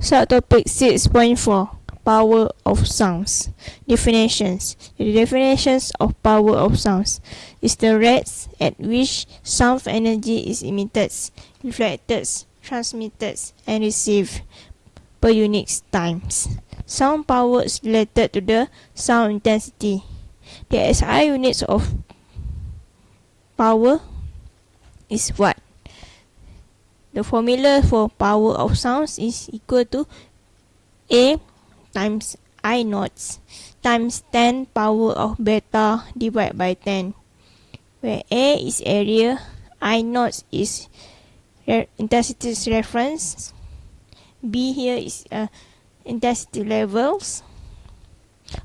Subtopic 6.4 Power of sounds. Definitions. The definitions of power of sounds is the rates at which sound energy is emitted, reflected, transmitted, and received per unit times. Sound power is related to the sound intensity. The SI units of power is watt. The formula for power of sounds is equal to A times I naught times 10 power of beta divided by 10, where A is area, I naught is intensity reference, B here is intensity levels,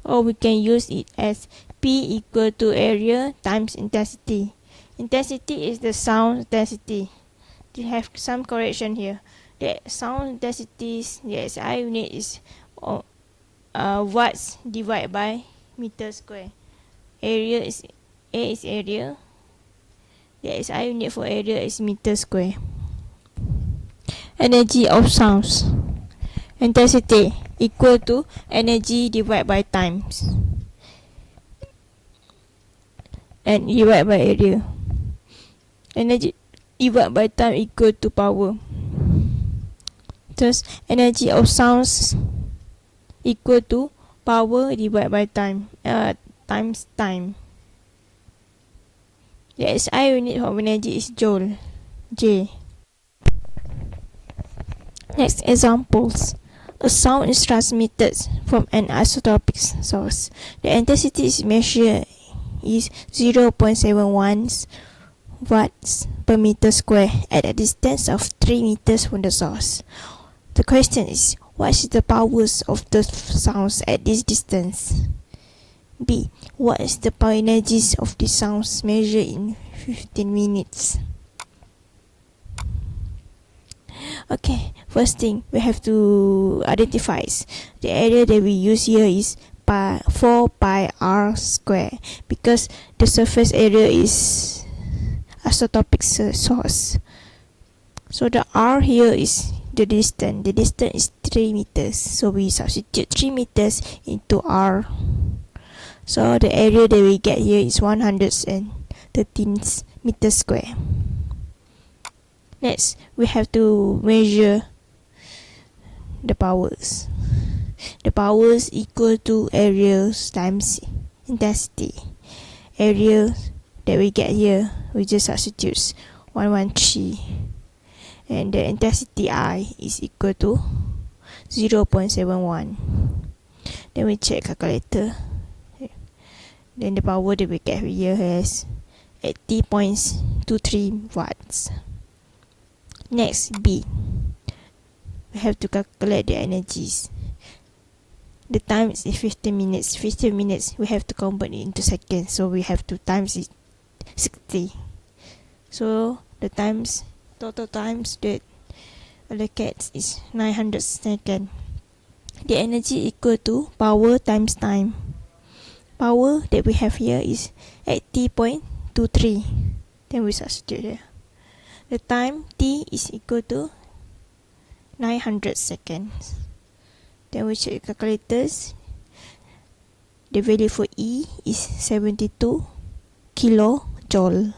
or we can use it as P equal to area times intensity. Intensity is the sound intensity. We have some correction here. The sound intensity, the SI unit is watts divided by meter square. Area is A is area. The SI unit for area is meter square. Energy of sounds. Intensity equal to energy divided by times and divided by area. Energy divided by time equal to power. Thus, energy of sounds equal to power divided by time times time. The SI unit of energy is joule, J. Next examples. A sound is transmitted from an isotopic source. The intensity is measured is 0.71 watts per meter square at a distance of 3 meters from the source. The question is, what is the powers of the sounds at this distance? B. What is the power energies of the sounds measured in 15 minutes? Okay, first thing we have to identify the area that we use here is 4 pi r square, because the surface area is isotopic source. So the r here is the distance. The distance is 3 meters. So we substitute 3 meters into r. So the area that we get here is 113 meters square. Next, we have to measure the powers. The powers equal to area times intensity. Area that we get here, we just substitute 113, and the intensity I is equal to 0.71. Then we check calculator. Then the power that we get here has 80.23 watts. Next, B. We have to calculate the energies. The time is 15 minutes. 15 minutes, we have to convert it into seconds. So we have to times it 60. So the times, total times that allocates is 900 seconds. The energy equal to power times time. Power that we have here is 80.23. Then we substitute here. The time T is equal to 900 seconds. Then we check calculators. The value for E is 72 kilojoule.